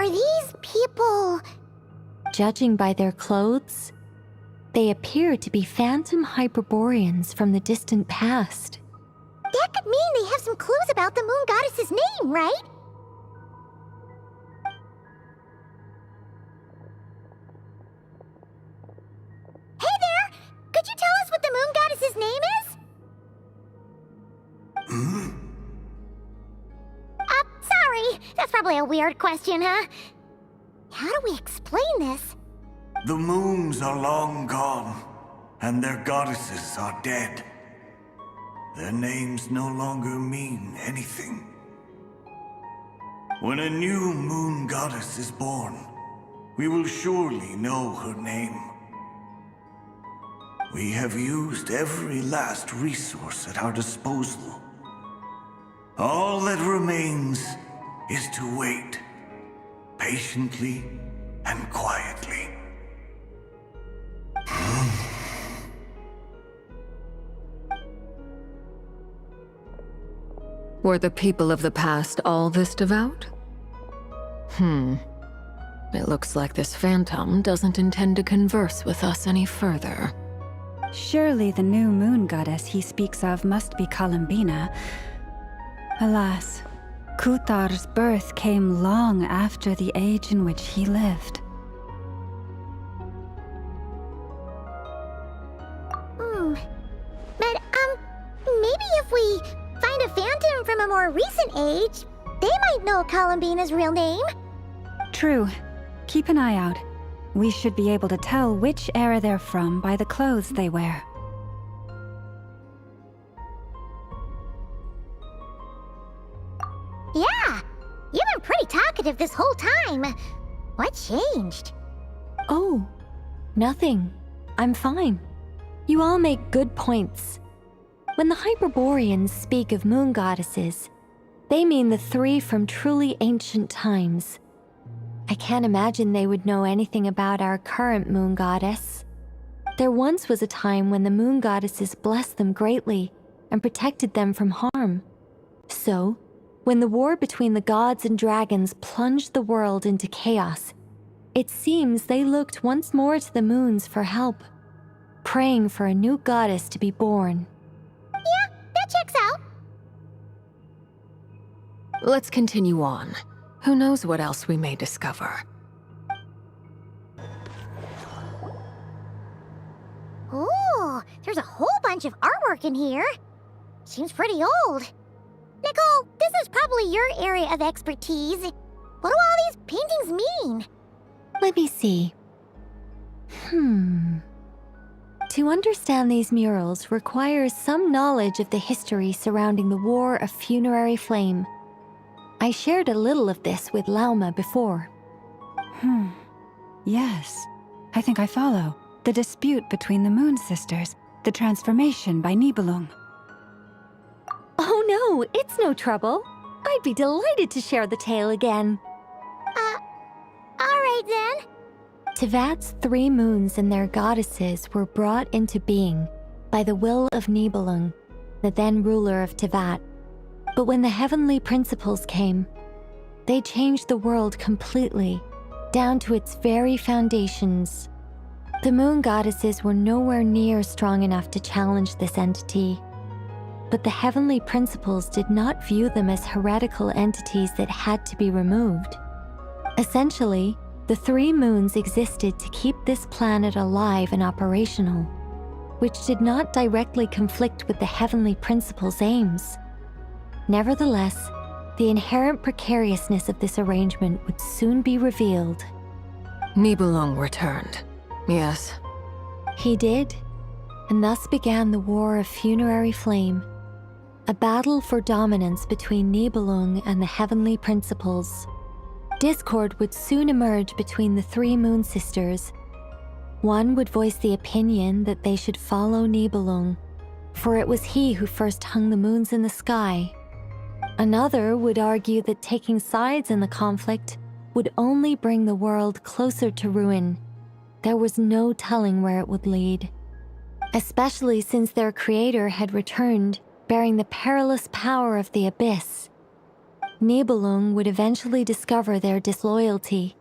Are these people... Judging by their clothes, they appear to be phantom Hyperboreans from the distant past. That could mean they have some clues about the moon goddess's name, right? Hey there! Could you tell us what the moon goddess's name is? Sorry. That's probably a weird question, huh? How do we explain this? The moons are long gone, and their goddesses are dead. Their names no longer mean anything. When a new moon goddess is born, we will surely know her name. We have used every last resource at our disposal. All that remains is to wait, patiently and quietly. Were the people of the past all this devout? It looks like this phantom doesn't intend to converse with us any further. Surely the new moon goddess he speaks of must be Columbina. Alas, Kuthar's birth came long after the age in which he lived. But, maybe if we find a phantom from a more recent age, they might know Columbina's real name. True. Keep an eye out. We should be able to tell which era they're from by the clothes they wear. Yeah, you've been pretty talkative this whole time. What changed? Oh, nothing. I'm fine. You all make good points. When the Hyperboreans speak of moon goddesses, they mean the three from truly ancient times. I can't imagine they would know anything about our current moon goddess. There once was a time when the moon goddesses blessed them greatly and protected them from harm. So, when the war between the gods and dragons plunged the world into chaos, it seems they looked once more to the moons for help, praying for a new goddess to be born. Yeah, that checks out. Let's continue on. Who knows what else we may discover? Ooh, there's a whole bunch of artwork in here. Seems pretty old. Nicole, this is probably your area of expertise. What do all these paintings mean? Let me see. To understand these murals requires some knowledge of the history surrounding the War of Funerary Flame. I shared a little of this with Lauma before. Yes. I think I follow. The dispute between the Moon Sisters, the transformation by Nibelung. Oh no, it's no trouble. I'd be delighted to share the tale again. Alright then. Tevat's 3 moons and their goddesses were brought into being by the will of Nibelung, the then ruler of Tevat. But when the heavenly principles came, they changed the world completely, down to its very foundations. The moon goddesses were nowhere near strong enough to challenge this entity. But the heavenly principles did not view them as heretical entities that had to be removed. Essentially, the 3 moons existed to keep this planet alive and operational, which did not directly conflict with the heavenly principles' aims. Nevertheless, the inherent precariousness of this arrangement would soon be revealed. Nibelung returned. Yes. He did, and thus began the War of Funerary Flame, a battle for dominance between Nibelung and the heavenly principles. Discord would soon emerge between the 3 moon sisters. One would voice the opinion that they should follow Nibelung, for it was he who first hung the moons in the sky. Another would argue that taking sides in the conflict would only bring the world closer to ruin. There was no telling where it would lead, especially since their creator had returned, bearing the perilous power of the abyss. Nibelung would eventually discover their disloyalty.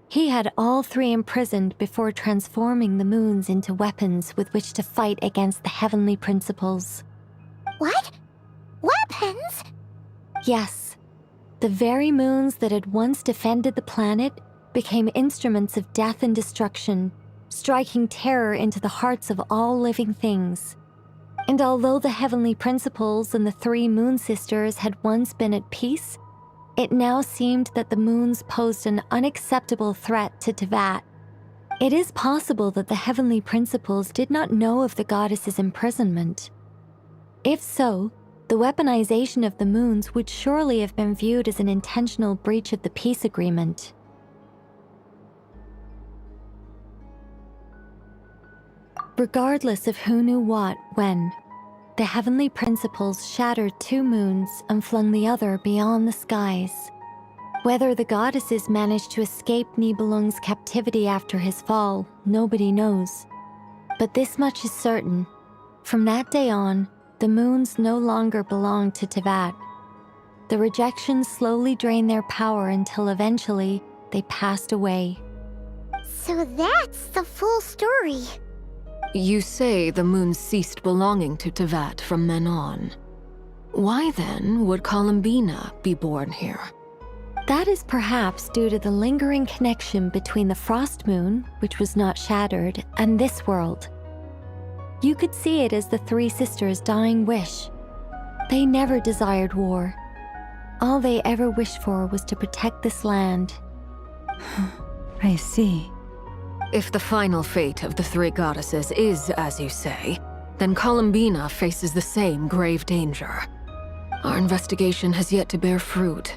He had all three imprisoned before transforming the moons into weapons with which to fight against the heavenly principles. What? Weapons? Yes, the very moons that had once defended the planet became instruments of death and destruction, striking terror into the hearts of all living things. And although the heavenly principles and the three moon sisters had once been at peace, it now seemed that the moons posed an unacceptable threat to Teyvat. It is possible that the heavenly principles did not know of the goddess's imprisonment. If so, the weaponization of the moons would surely have been viewed as an intentional breach of the peace agreement. Regardless of who knew what, when, the heavenly principles shattered two moons and flung the other beyond the skies. Whether the goddesses managed to escape Nibelung's captivity after his fall, nobody knows. But this much is certain. From that day on, the moons no longer belonged to Teyvat. The rejections slowly drained their power until eventually they passed away. So that's the full story. You say the moon ceased belonging to Teyvat from then on. Why then would Columbina be born here? That is perhaps due to the lingering connection between the frost moon, which was not shattered, and this world. You could see it as the three sisters' dying wish. They never desired war. All they ever wished for was to protect this land. I see. If the final fate of the three goddesses is as you say, then Columbina faces the same grave danger. Our investigation has yet to bear fruit.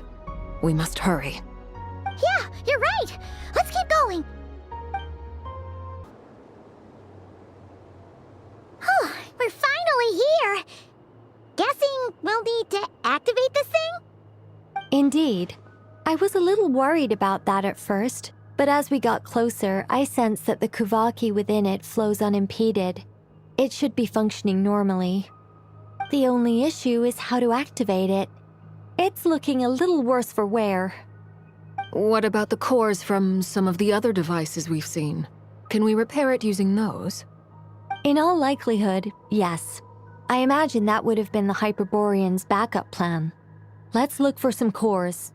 We must hurry. Yeah, you're right. Let's keep going. We're finally here. Guessing we'll need to activate this thing? Indeed. I was a little worried about that at first, but as we got closer, I sensed that the Kuvaki within it flows unimpeded. It should be functioning normally. The only issue is how to activate it. It's looking a little worse for wear. What about the cores from some of the other devices we've seen? Can we repair it using those? In all likelihood, yes. I imagine that would have been the Hyperborean's backup plan. Let's look for some cores.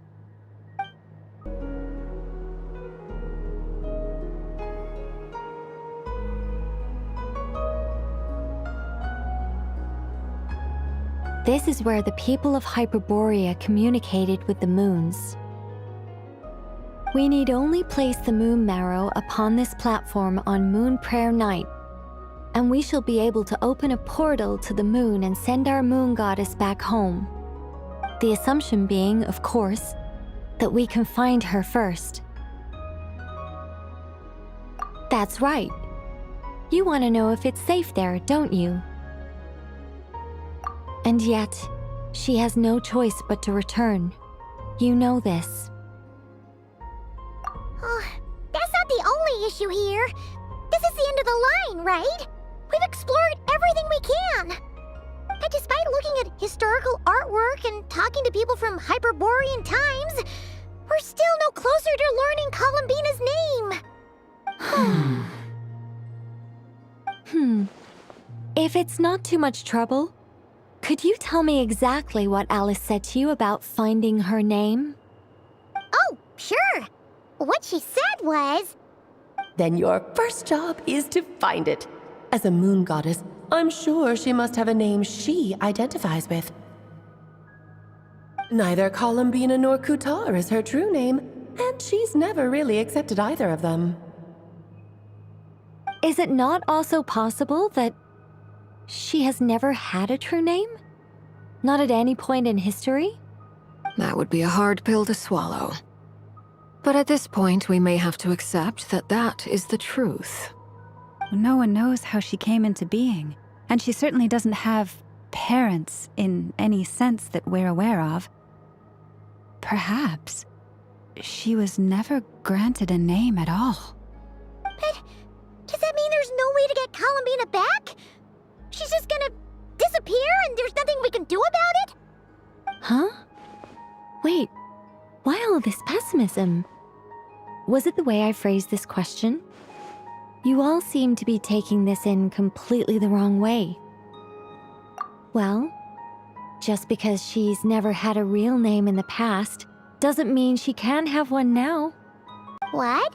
This is where the people of Hyperborea communicated with the moons. We need only place the moon marrow upon this platform on Moon Prayer Night, and we shall be able to open a portal to the moon and send our moon goddess back home. The assumption being, of course, that we can find her first. That's right. You want to know if it's safe there, don't you? And yet, she has no choice but to return. You know this. That's not the only issue here. This is the end of the line, right? We've explored everything we can. And despite looking at historical artwork and talking to people from Hyperborean times, we're still no closer to learning Columbina's name. If it's not too much trouble, could you tell me exactly what Alice said to you about finding her name? Oh, sure. What she said was... Then your first job is to find it. As a moon goddess, I'm sure she must have a name she identifies with. Neither Columbina nor Kutar is her true name, and she's never really accepted either of them. Is it not also possible that she has never had a true name? Not at any point in history? That would be a hard pill to swallow. But at this point, we may have to accept that that is the truth. No one knows how she came into being, and she certainly doesn't have parents in any sense that we're aware of. Perhaps she was never granted a name at all. But does that mean there's no way to get Columbina back? She's just gonna disappear and there's nothing we can do about it? Huh? pessimism. Was it the way I phrased this question? You all seem to be taking this in completely the wrong way. Well, just because she's never had a real name in the past doesn't mean she can't have one now. What?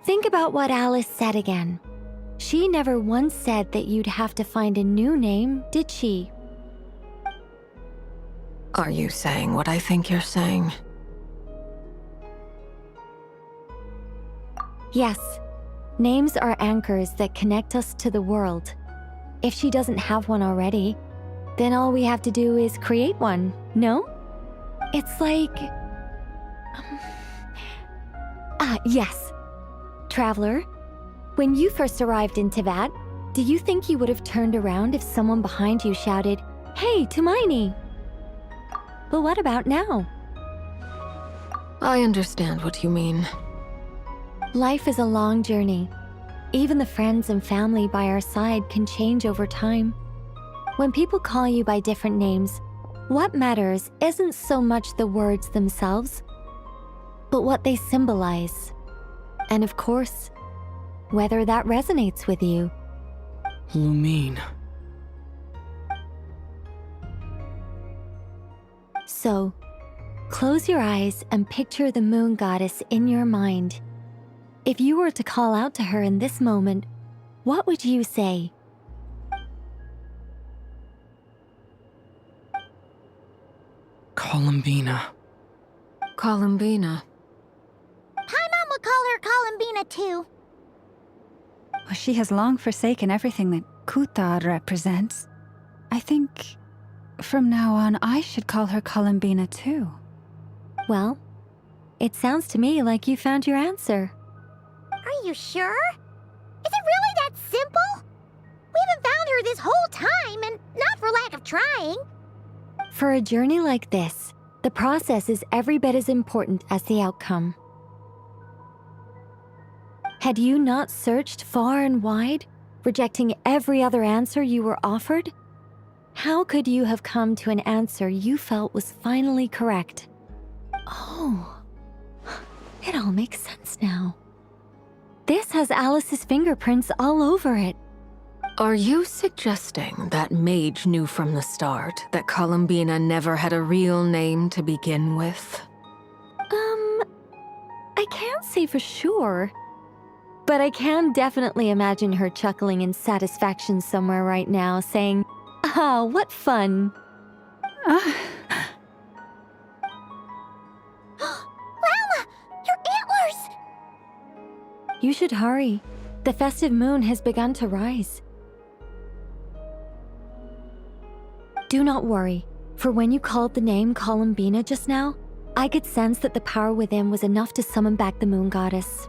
Think about what Alice said again. She never once said that you'd have to find a new name, did she? Are you saying what I think you're saying? Yes. Names are anchors that connect us to the world. If she doesn't have one already, then all we have to do is create one, no? It's like... yes. Traveler, when you first arrived in Teyvat, do you think you would have turned around if someone behind you shouted, "Hey, Tumaini"? But what about now? I understand what you mean. Life is a long journey. Even the friends and family by our side can change over time. When people call you by different names, what matters isn't so much the words themselves, but what they symbolize. And of course, whether that resonates with you. Lumine. So, close your eyes and picture the moon goddess in your mind. If you were to call out to her in this moment, what would you say? Columbina. Columbina. Paimon would call her Columbina too. Well, she has long forsaken everything that Kuthar represents. I think from now on I should call her Columbina too. Well, it sounds to me like you found your answer. Are you sure? Is it really that simple? We haven't found her this whole time, and not for lack of trying. For a journey like this, the process is every bit as important as the outcome. Had you not searched far and wide, rejecting every other answer you were offered? How could you have come to an answer you felt was finally correct? Oh, it all makes sense now. This has Alice's fingerprints all over it. Are you suggesting that Mage knew from the start that Columbina never had a real name to begin with? I can't say for sure, but I can definitely imagine her chuckling in satisfaction somewhere right now, saying, "Ah, what fun." Ah, Lalma, your antlers! You should hurry. The festive moon has begun to rise. Do not worry, for when you called the name Columbina just now, I could sense that the power within was enough to summon back the moon goddess.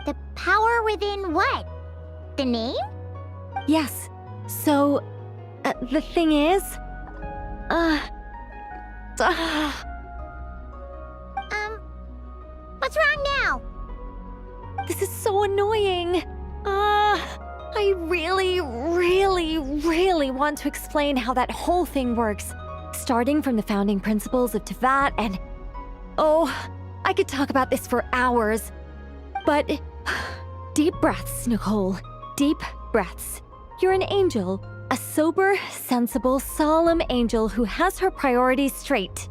The power within what? The name? Yes, so, the thing is, What's wrong now? this is so annoying. I really want to explain how that whole thing works, starting from the founding principles of Teyvat and... Oh, I could talk about this for hours. But deep breaths, Nicole. Deep breaths. You're an angel, a sober, sensible, solemn angel who has her priorities straight.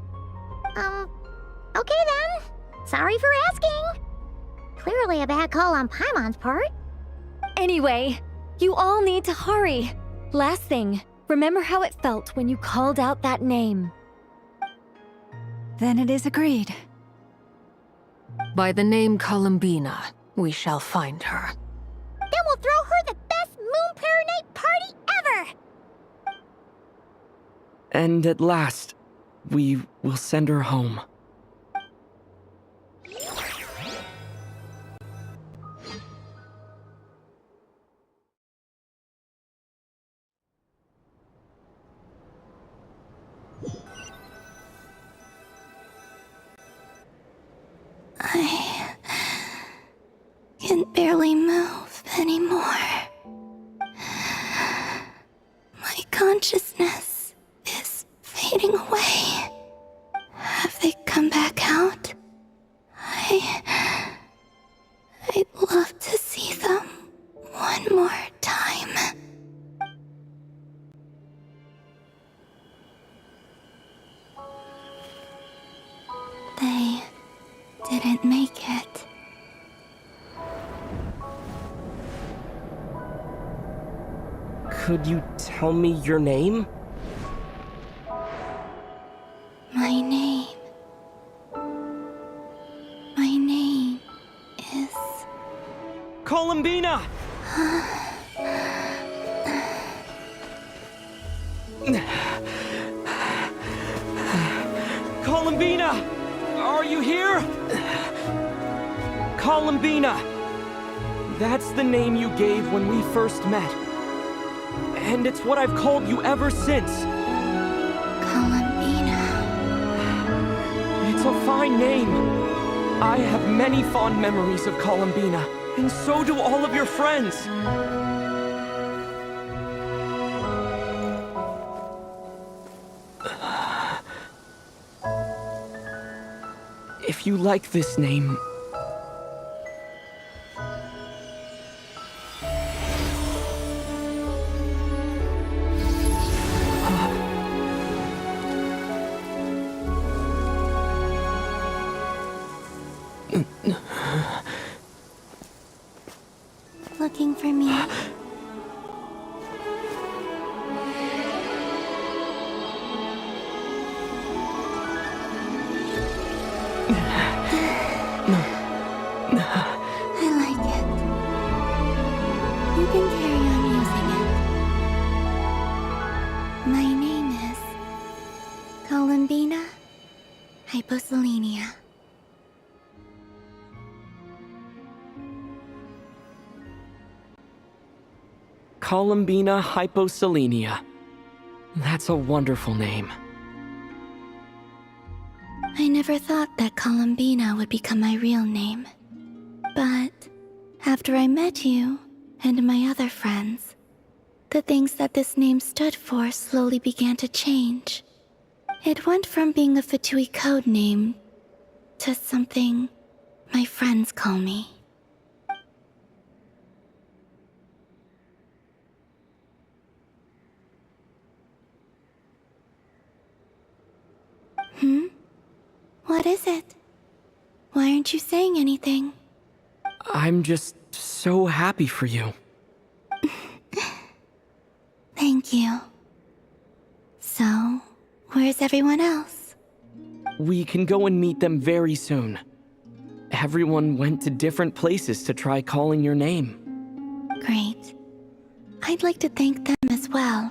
Okay then. Sorry for asking. Clearly a bad call on Paimon's part. Anyway, you all need to hurry. Last thing, remember how it felt when you called out that name. then it is agreed. By the name Columbina, we shall find her. Then we'll throw her the best Moon Night party ever! And at last, we will send her home. I can barely move anymore. My consciousness is fading away. Have they come back out? I'd love to see them one more time. They didn't make it. Could you tell me your name? My name is... Columbina! Columbina! Are you here? Columbina! That's the name you gave when we first met. And it's what I've called you ever since. Columbina. It's a fine name. I have many fond memories of Columbina, and so do all of your friends. If you like this name, Looking for me? I like it. You can carry on using it. My name is Columbina Hyposelenia. Columbina Hyposelenia. That's a wonderful name. I never thought that Columbina would become my real name. But after I met you and my other friends, the things that this name stood for slowly began to change. It went from being a Fatui code name to something my friends call me. What is it? Why aren't you saying anything? I'm just so happy for you. Thank you. So, where's everyone else? We can go and meet them very soon. Everyone went to different places to try calling your name. Great. I'd like to thank them as well.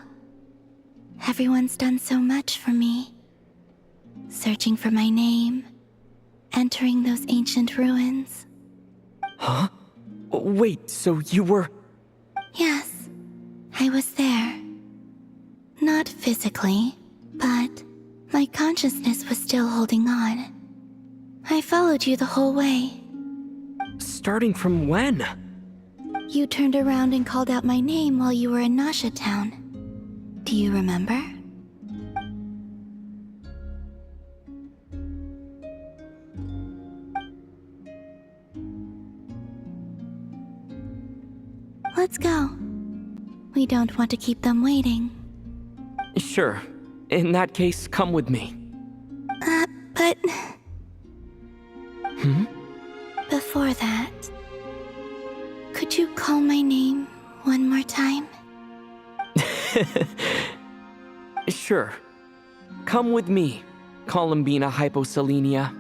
Everyone's done so much for me. Searching for my name, entering those ancient ruins. Huh? Wait, so you were... Yes, I was there. Not physically, but my consciousness was still holding on. I followed you the whole way. Starting from when? You turned around and called out my name while you were in Nasha Town. Do you remember? Let's go. We don't want to keep them waiting. Sure. In that case, come with me. But... Hmm? Before that, could you call my name one more time? Sure. Come with me, Columbina Hyposelenia.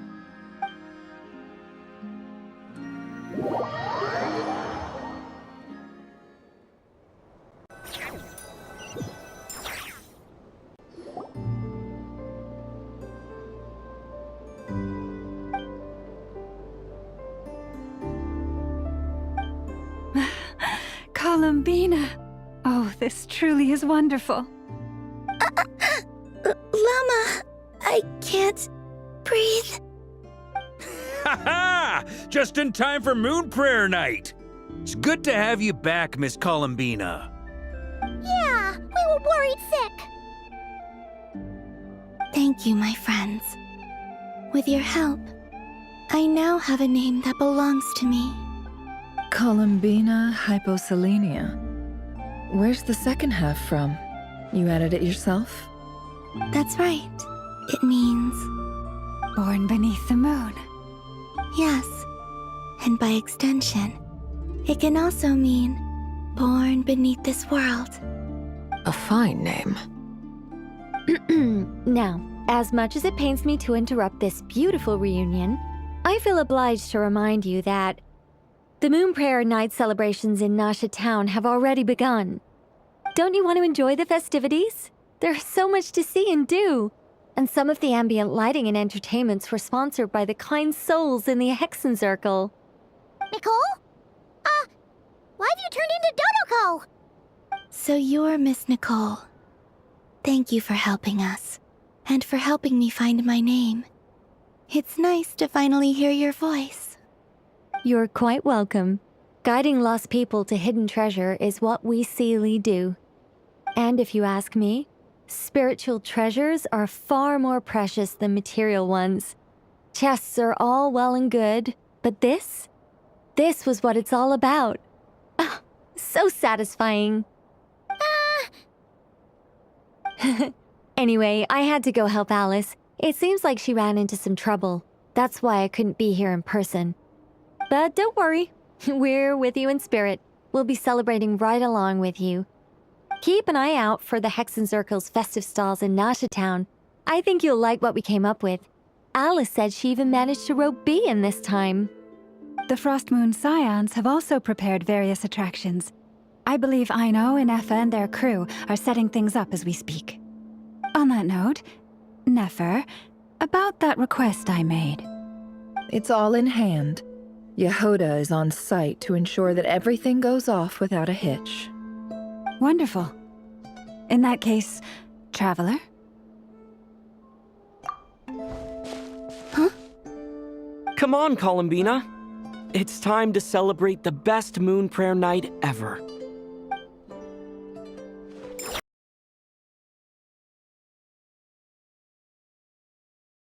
Columbina! Oh, this truly is wonderful. Llama, I can't breathe. Ha ha! Just in time for Moon Prayer Night. It's good to have you back, Miss Columbina. Yeah, we were worried sick. Thank you, my friends. With your help, I now have a name that belongs to me. Columbina hyposelenia. Where's the second half from? You added it yourself? That's right. It means, Born beneath the moon. yes. And by extension, it can also mean born beneath this world. A fine name. Now, as much as it pains me to interrupt this beautiful reunion, I feel obliged to remind you that the Moon Prayer Night celebrations in Nasha Town have already begun. Don't you want to enjoy the festivities? There's so much to see and do. And some of the ambient lighting and entertainments were sponsored by the kind souls in the Hexencircle. Nicole? Why have you turned into Dodoko? So you're Miss Nicole. Thank you for helping us, and for helping me find my name. It's nice to finally hear your voice. You're quite welcome. Guiding lost people to hidden treasure is what we Seelie do. And if you ask me, spiritual treasures are far more precious than material ones. Chests are all well and good, but this was what it's all about. Ah, so satisfying. Anyway, I had to go help Alice. It seems like she ran into some trouble. That's why I couldn't be here in person. But don't worry, we're with you in spirit. We'll be celebrating right along with you. Keep an eye out for the Hexencircle's festive stalls in Nasha Town. I think you'll like what we came up with. Alice said she even managed to rope B in this time. The Frost Moon Scions have also prepared various attractions. I believe Aino and Effa and their crew are setting things up as we speak. On that note, Nefer, about that request I made. It's all in hand. Yehoda is on site to ensure that everything goes off without a hitch. Wonderful. In that case, Traveler? Come on, Columbina. It's time to celebrate the best Moon Prayer Night ever.